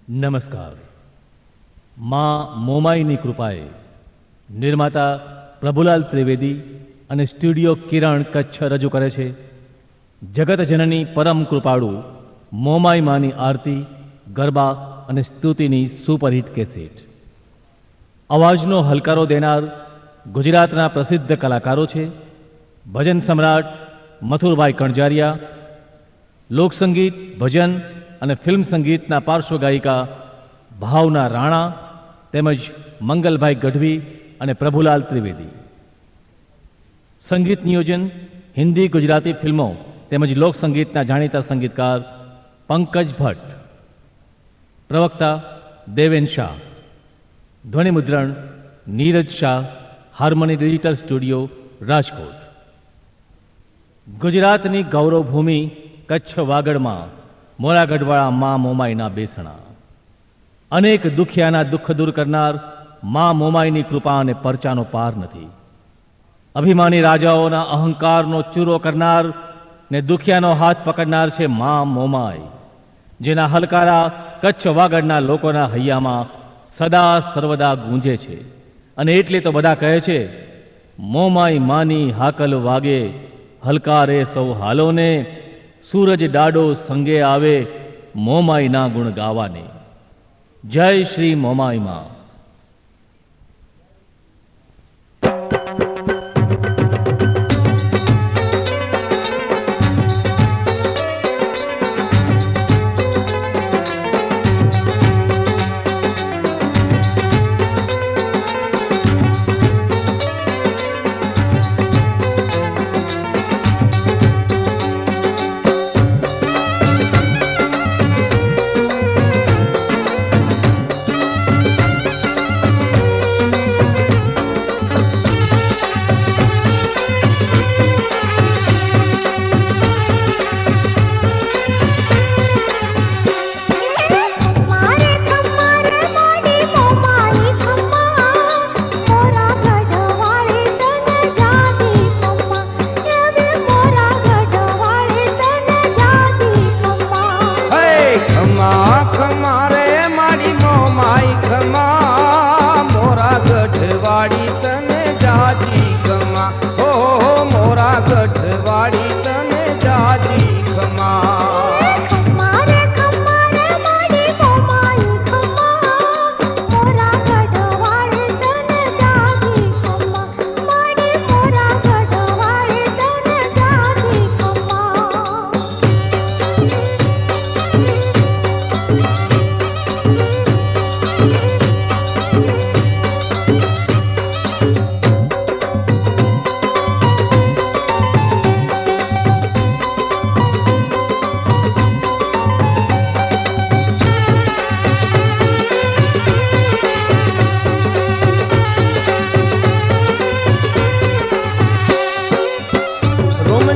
નમસ્કાર. માં મોમાઈની કૃપાએ નિર્માતા પ્રભુલાલ ત્રિવેદી અને સ્ટુડિયો કિરણ કચ્છ રજૂ કરે છે જગત જનની પરમ કૃપાળુ મોમાઈ માની આરતી, ગરબા અને સ્તુતિની સુપરહિટ કેસેટ. અવાજનો હલકારો દેનાર ગુજરાતના પ્રસિદ્ધ કલાકારો છે ભજન સમ્રાટ મથુરભાઈ કણજારિયા, લોકસંગીત, ભજન અને ફિલ્મ સંગીતના પાર્શ્વગાયિકા ભાવના રાણા તેમજ મંગલભાઈ ગઢવી અને પ્રભુલાલ ત્રિવેદી. સંગીત નિયોજન હિન્દી, ગુજરાતી ફિલ્મો તેમજ લોકસંગીતના જાણીતા સંગીતકાર પંકજ ભટ્ટ. પ્રવક્તા દેવેન શાહ. ધ્વનિ મુદ્રણ Neeraj Shah, harmony digital studio, Rajkot. ગુજરાતની ગૌરવભૂમિ કચ્છ વાગડમાં મોરાગઢવાળા મા મોમાઈના બેસણા. અનેક દુખિયાના દુઃખ દૂર કરનાર મા મોમાઈની કૃપા અને પરચાનો પાર નથી. અભિમાની રાજાઓના અહંકારનો ચૂરો કરનાર ને દુખિયાનો હાથ પકડનાર છે મા મોમાઈ, જેના હલકારા કચ્છ વાગડના લોકોના હૈયામાં સદા સર્વદા ગૂંજે છે. અને એટલે તો બધા કહે છે, મોમાઈ માની હાકલ વાગે, હલકારે સૌ હાલોને, સૂરજ ડાડો સંગે આવે, મોમાઈના ગુણ ગાવાને. જય શ્રી મોમાઈ માં.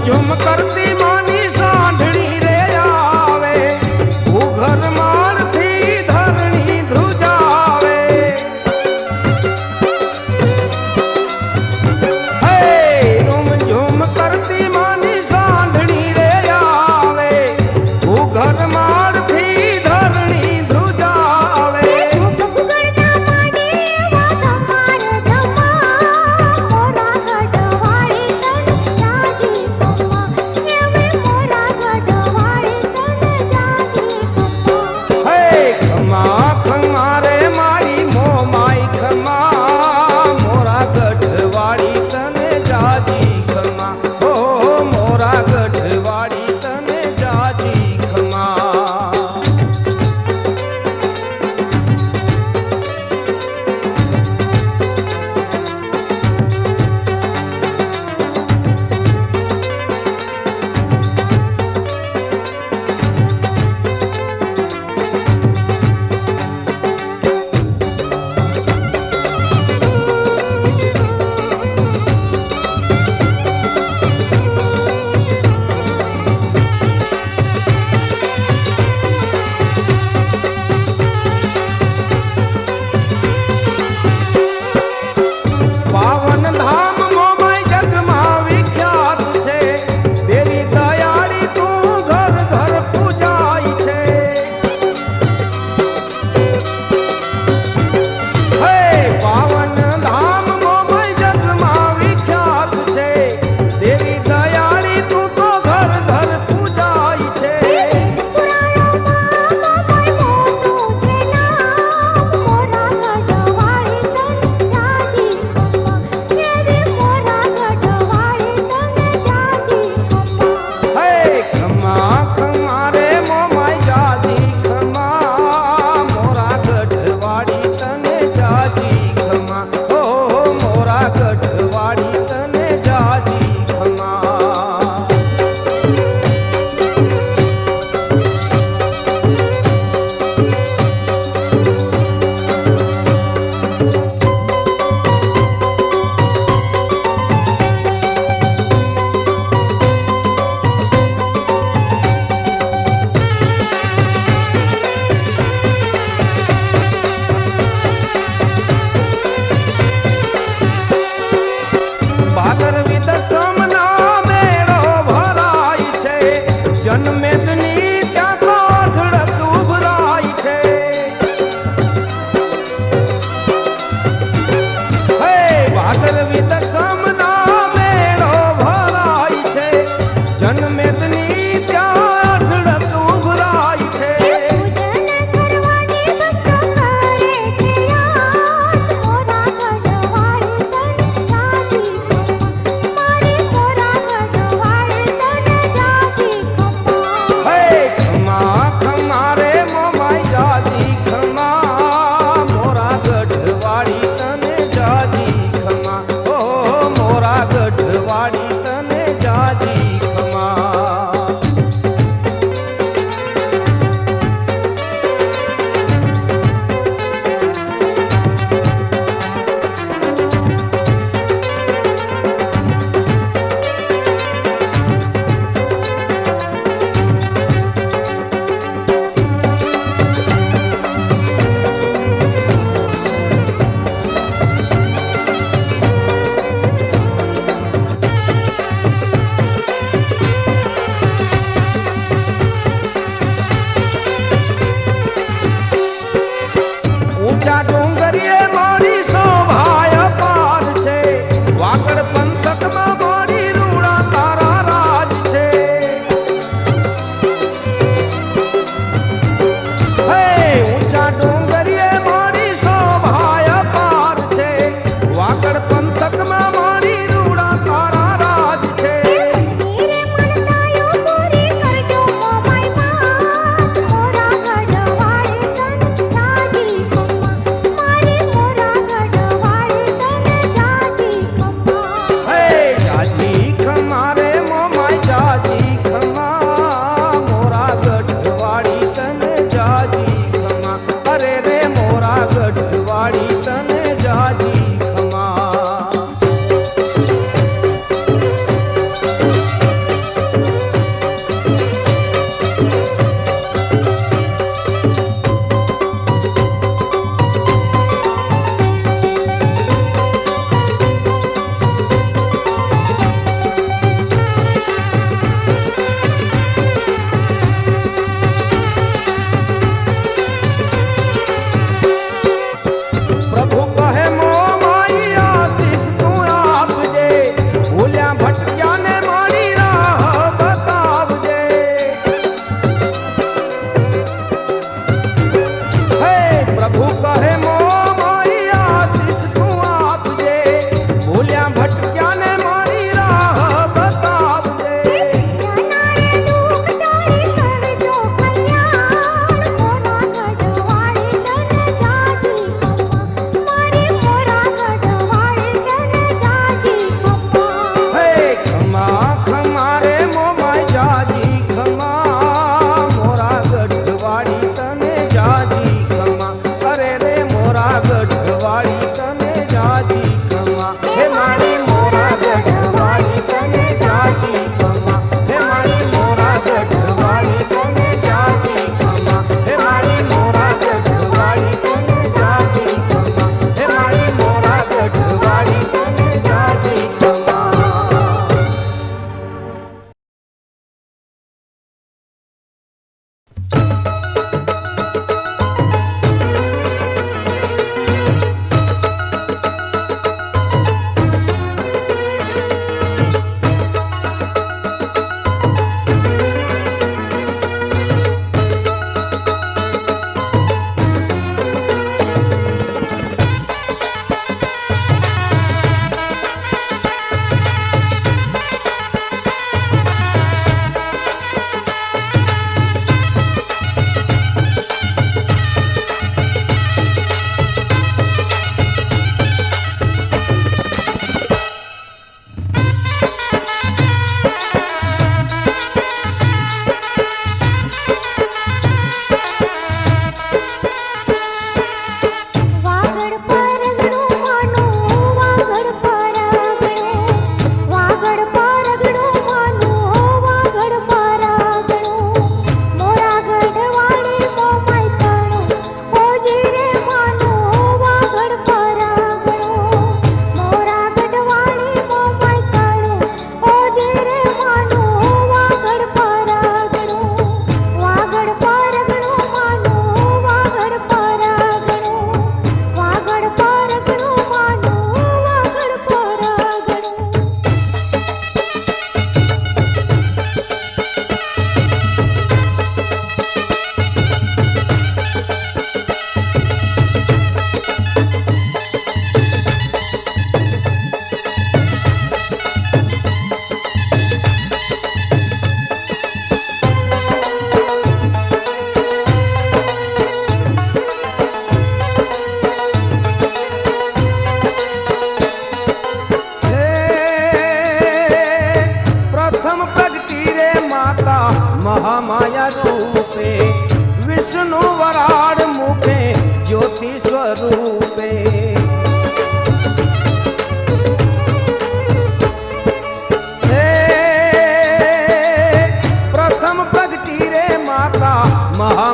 ઝુમ કરતી માની સાંઢણી રે આવે, ભૂગર માળ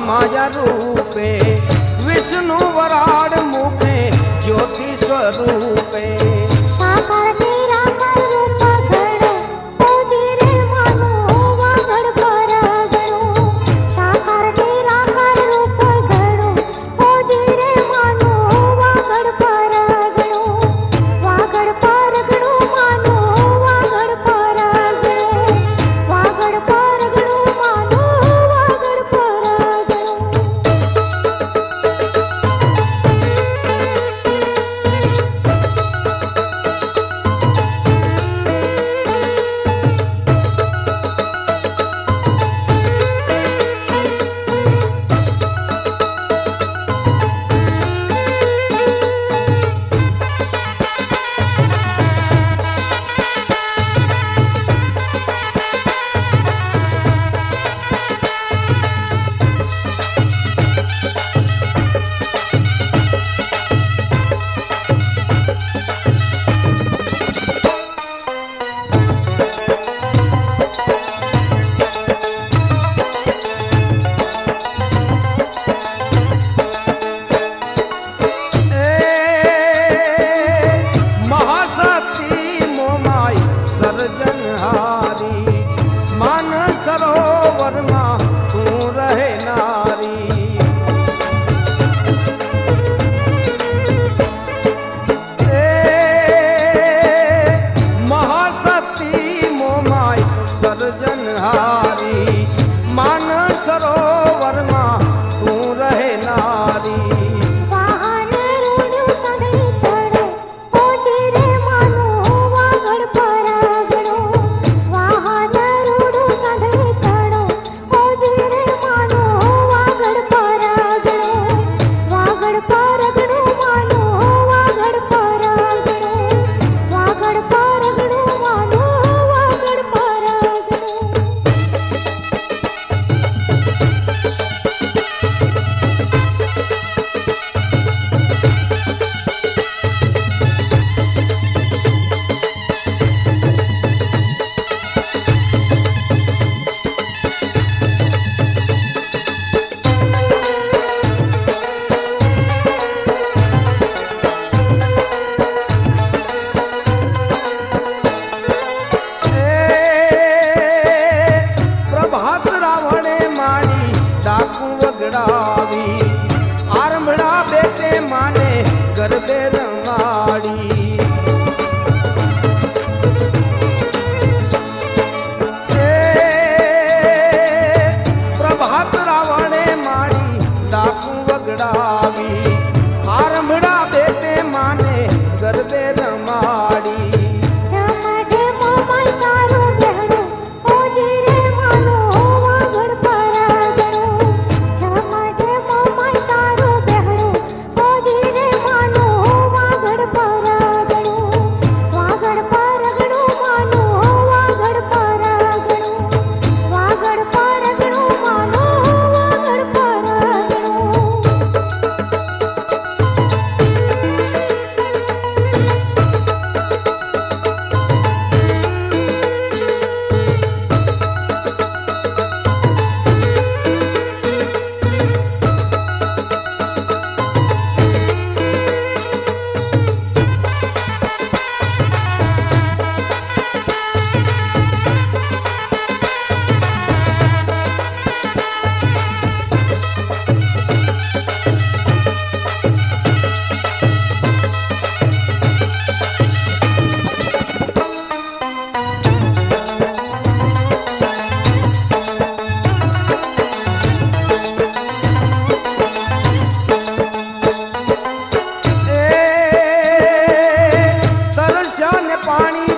महामाया रूपे विष्णु वराड मुखे ज्योति स्वरूपे साकार निराकार रूप घडो ओजी रे मानो वागड परगडो साकार निराकार रूप घडो ओजी रे मानो वागड परगडो मानो वागड परगडो मानो वागड परगडो सर्जनहारी मान सरोवर में तू रहे नारी महाशक्ति मोमाई सर्जनहारी मान सरोवर में तू रहे नारी आरंभड़ा बेटे माने गरबे रमाड़ी प्रभात रावणे माड़ी डाकू वगड़ावी आरंभड़ा बेटे माने गरबे रमाड़ी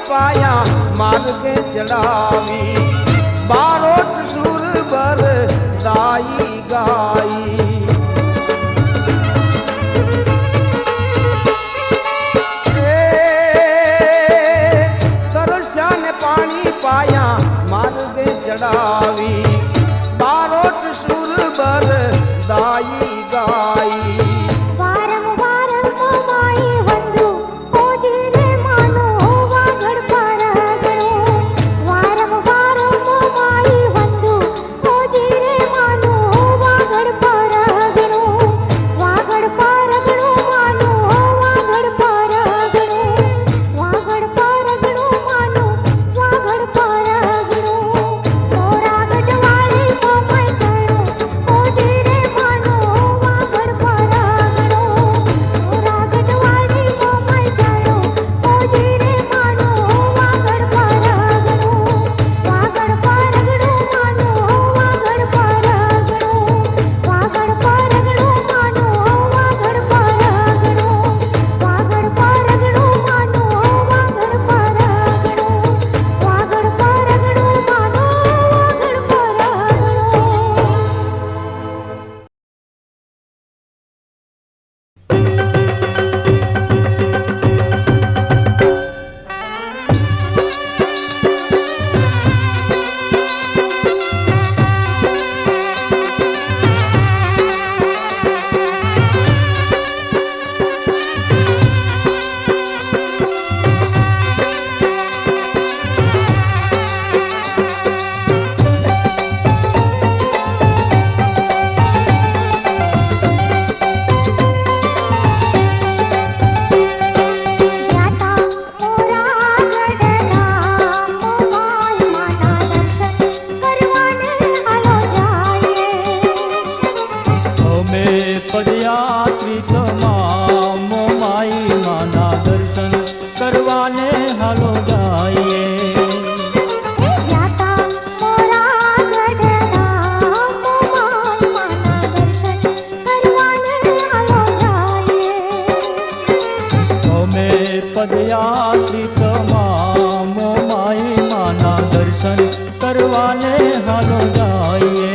पाया मार्ग चढ़ावी बारोट सुर बर दाई गाई तरसा ने पानी पाया मार्ग चढ़ावी बारोट सुर बर दाई गाई वारंवार मोमाई वंदु ओजी रे मानो वागड़ અમે પદયાત્રી તમામ માઈ માના દર્શન કરવાને હાલો જાઈએ. પદયાત્રી તમામ માઈ માના દર્શન કરવાને હાલો જાઈએ.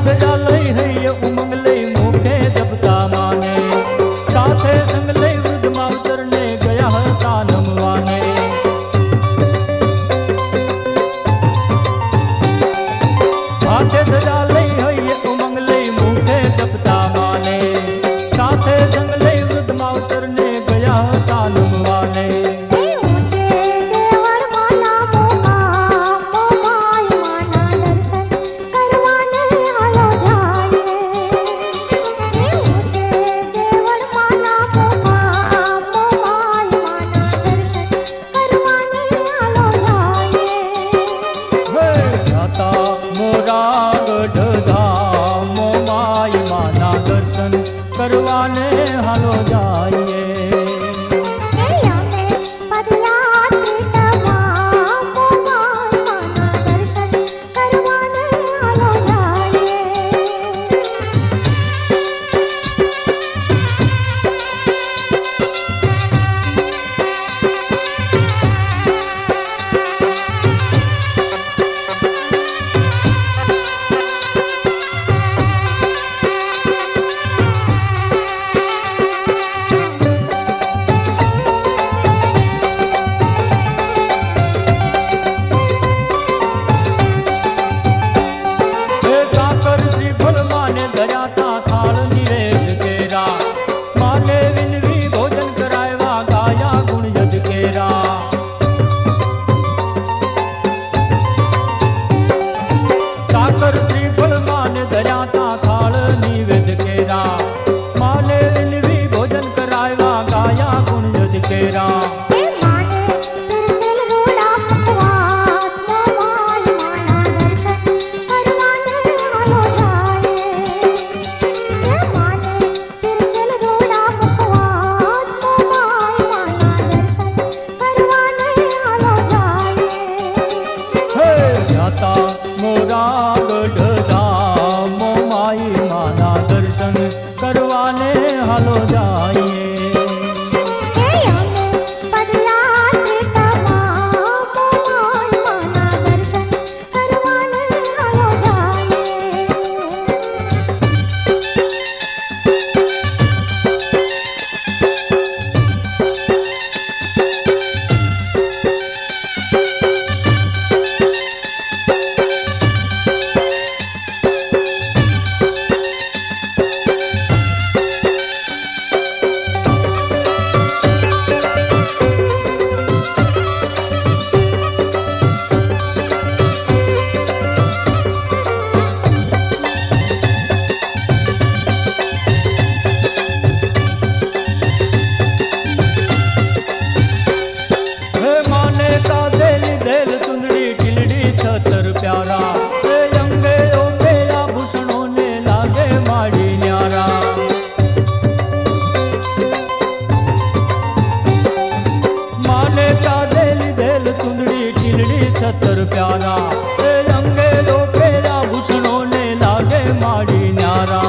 ધજા લઈ હૈયે ઉમંગ લઈ મુખે જપતા માને, સાથે સંગ લઈ વૃદ્ધ માવતરને ગયા હતા નમવાને. હાથે ધજા લઈ હૈયે ઉમંગ લઈ મુખે જપતા માને, સાથે સંગ લઈ વૃદ્ધ માવતરને ગયા હતા નમવાને. કરવાને હાલો જાઈએ. કરવાને હાલો જાઈએ. छतर प्यारा रंगे दो फेरा भूषणों ने लागे माड़ी न्यारा।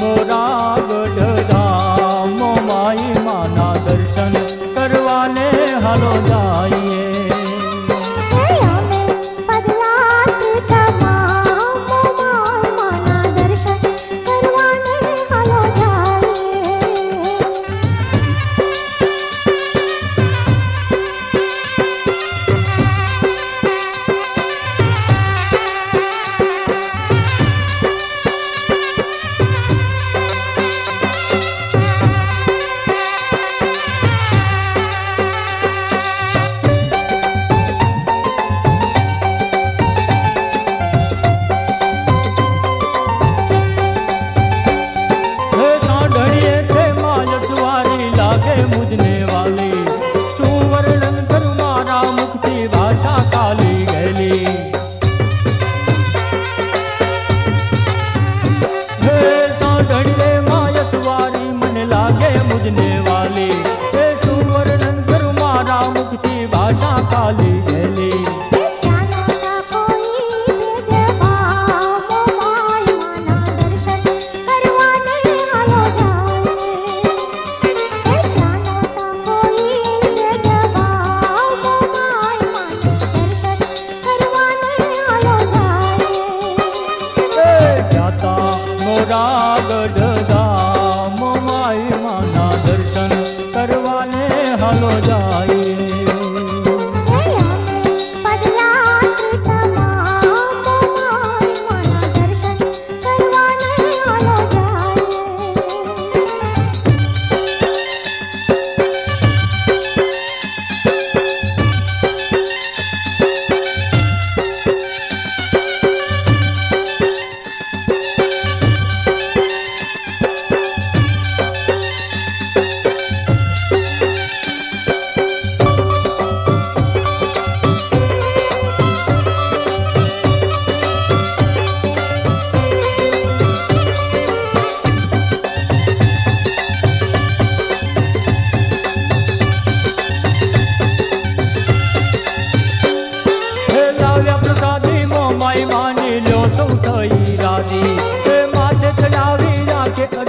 मोरा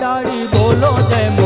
બિરાડી બોલો જય